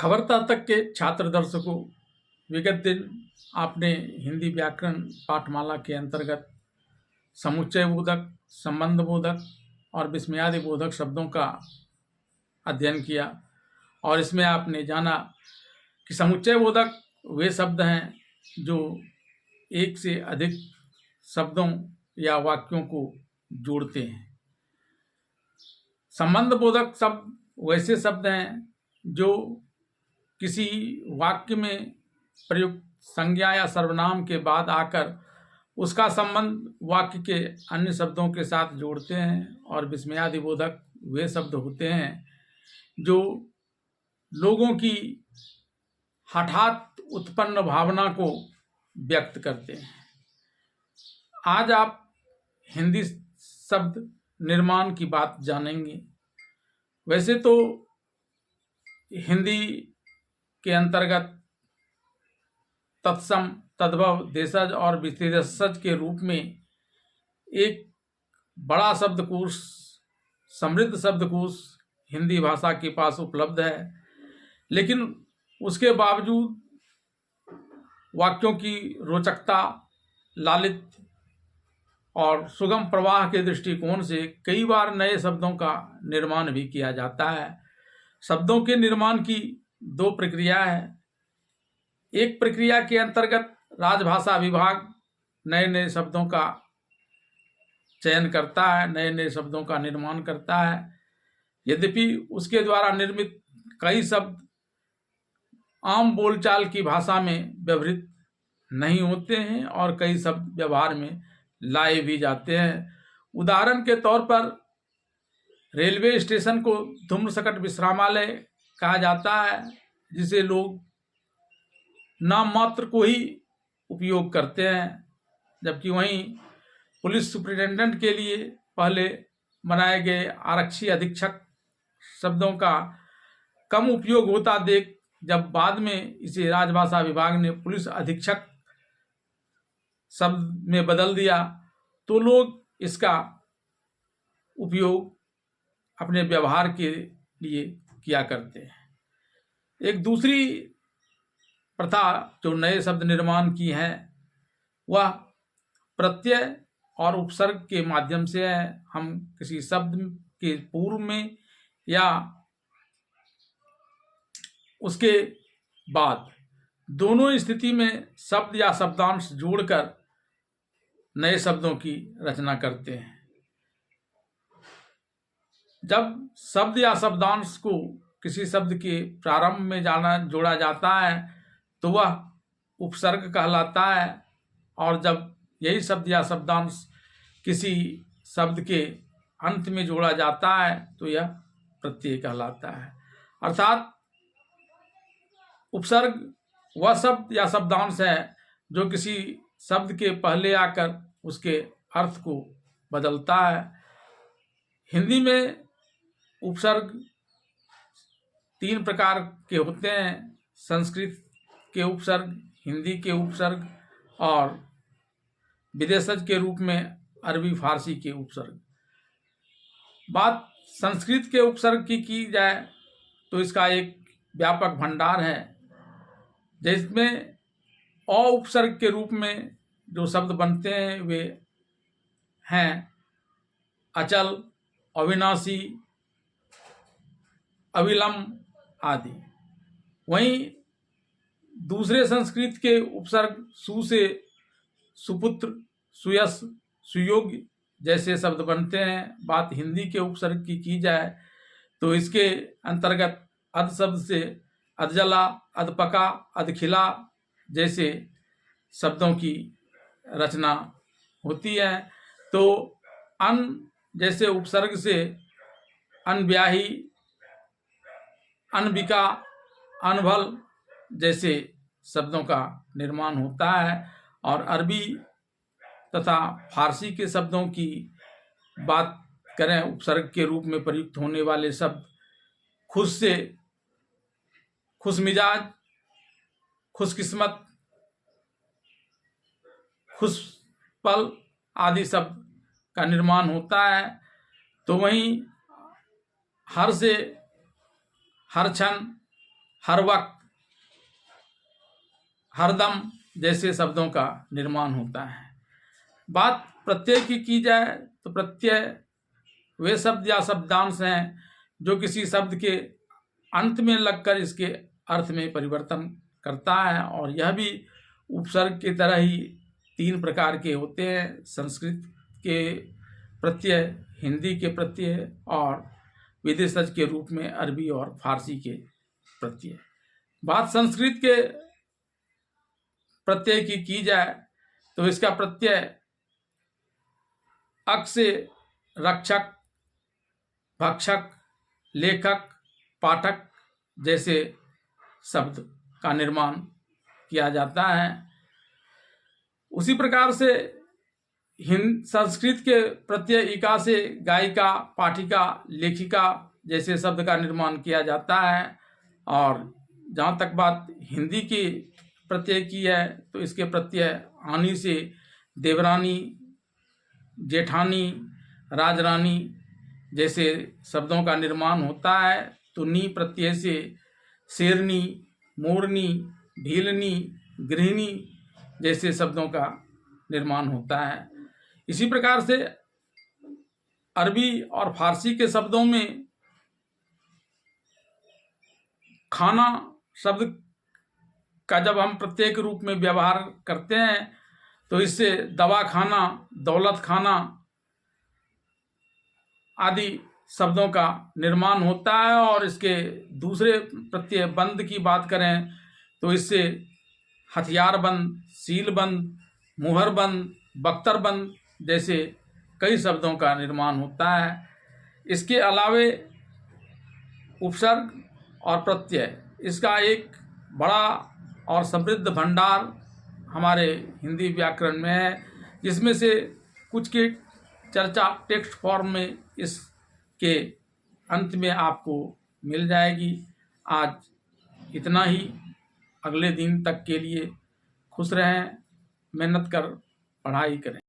खबरता तक के छात्र दर्शकों, विगत दिन आपने हिंदी व्याकरण पाठमाला के अंतर्गत समुच्चय बोधक, संबंध बोधक और विस्मयादि बोधक शब्दों का अध्ययन किया और इसमें आपने जाना कि समुच्चय बोधक वे शब्द हैं जो एक से अधिक शब्दों या वाक्यों को जोड़ते हैं। संबंध बोधक शब्द वैसे शब्द हैं जो किसी वाक्य में प्रयुक्त संज्ञा या सर्वनाम के बाद आकर उसका संबंध वाक्य के अन्य शब्दों के साथ जोड़ते हैं। और विस्मयादि बोधक वे शब्द होते हैं जो लोगों की हठात उत्पन्न भावना को व्यक्त करते हैं। आज आप हिंदी शब्द निर्माण की बात जानेंगे। वैसे तो हिंदी के अंतर्गत तत्सम, तद्भव, देशज और विशेषज के रूप में एक बड़ा शब्दकोश, समृद्ध शब्दकोश हिंदी भाषा के पास उपलब्ध है, लेकिन उसके बावजूद वाक्यों की रोचकता, लालित और सुगम प्रवाह के दृष्टिकोण से कई बार नए शब्दों का निर्माण भी किया जाता है। शब्दों के निर्माण की दो प्रक्रिया है। एक प्रक्रिया के अंतर्गत राजभाषा विभाग नए नए शब्दों का चयन करता है, नए नए शब्दों का निर्माण करता है। यद्यपि उसके द्वारा निर्मित कई शब्द आम बोलचाल की भाषा में व्यवहृत नहीं होते हैं और कई शब्द व्यवहार में लाए भी जाते हैं। उदाहरण के तौर पर रेलवे स्टेशन को धूम्रशकट विश्रामालय कहा जाता है, जिसे लोग नाम मात्र को ही उपयोग करते हैं, जबकि वहीं पुलिस सुपरिटेंडेंट के लिए पहले बनाए गए आरक्षी अधीक्षक शब्दों का कम उपयोग होता देख जब बाद में इसे राजभाषा विभाग ने पुलिस अधीक्षक शब्द में बदल दिया तो लोग इसका उपयोग अपने व्यवहार के लिए किया करते हैं। एक दूसरी प्रथा जो नए शब्द निर्माण की है वह प्रत्यय और उपसर्ग के माध्यम से है। हम किसी शब्द के पूर्व में या उसके बाद दोनों स्थिति में शब्द या शब्दांश जोड़कर नए शब्दों की रचना करते हैं। जब शब्द या शब्दांश को किसी शब्द के प्रारंभ में जोड़ा जाता है तो वह उपसर्ग कहलाता है, और जब यही शब्द या शब्दांश किसी शब्द के अंत में जोड़ा जाता है तो यह प्रत्यय कहलाता है। अर्थात उपसर्ग वह शब्द या शब्दांश है जो किसी शब्द के पहले आकर उसके अर्थ को बदलता है। हिंदी में उपसर्ग तीन प्रकार के होते हैं: संस्कृत के उपसर्ग, हिंदी के उपसर्ग और विदेशज के रूप में अरबी फारसी के उपसर्ग। बात संस्कृत के उपसर्ग की जाए तो इसका एक व्यापक भंडार है, जिसमें अ उपसर्ग के रूप में जो शब्द बनते हैं वे हैं अचल, अविनाशी, अविलंब आदि। वहीं दूसरे संस्कृत के उपसर्ग सु से सुपुत्र, सुयश, सुयोग्य जैसे शब्द बनते हैं। बात हिंदी के उपसर्ग की जाए तो इसके अंतर्गत अध शब्द से अधजला, अधपका, अधखिला जैसे शब्दों की रचना होती है। तो अन जैसे उपसर्ग से अनब्याही, अनबिका, अनभल जैसे शब्दों का निर्माण होता है। और अरबी तथा फारसी के शब्दों की बात करें, उपसर्ग के रूप में प्रयुक्त होने वाले शब्द खुश से खुशमिजाज, खुशकिस्मत, खुशपल आदि शब्द का निर्माण होता है। तो वहीं हर से हर क्षण, हर वक्त, हरदम जैसे शब्दों का निर्माण होता है। बात प्रत्यय की जाए तो प्रत्यय वे शब्द या शब्दांश हैं जो किसी शब्द के अंत में लगकर इसके अर्थ में परिवर्तन करता है, और यह भी उपसर्ग की तरह ही 3 प्रकार के होते हैं: संस्कृत के प्रत्यय, हिंदी के प्रत्यय और विदेशज के रूप में अरबी और फारसी के प्रत्यय। बात संस्कृत के प्रत्यय की जाए तो इसका प्रत्यय अक से रक्षक, भक्षक, लेखक, पाठक जैसे शब्द का निर्माण किया जाता है। उसी प्रकार से संस्कृत के प्रत्यय इका से गायिका, पाठिका, लेखिका जैसे शब्द का निर्माण किया जाता है। और जहाँ तक बात हिंदी की प्रत्यय की है तो इसके प्रत्यय आनी से देवरानी, जेठानी, राजरानी जैसे शब्दों का निर्माण होता है। तो नी प्रत्यय से शेरनी, मोरनी, भीलनी, गृहिणी जैसे शब्दों का निर्माण होता है। इसी प्रकार से अरबी और फारसी के शब्दों में खाना शब्द का जब हम प्रत्येक रूप में व्यवहार करते हैं तो इससे दवा खाना, दौलत खाना आदि शब्दों का निर्माण होता है। और इसके दूसरे प्रत्यय बंद की बात करें तो इससे हथियार बंद, सील बंद, मुहर बंद, बख्तर बंद जैसे कई शब्दों का निर्माण होता है। इसके अलावे उपसर्ग और प्रत्यय, इसका एक बड़ा और समृद्ध भंडार हमारे हिंदी व्याकरण में है, जिसमें से कुछ की चर्चा टेक्स्ट फॉर्म में इसके अंत में आपको मिल जाएगी। आज इतना ही। अगले दिन तक के लिए खुश रहें, मेहनत कर पढ़ाई करें।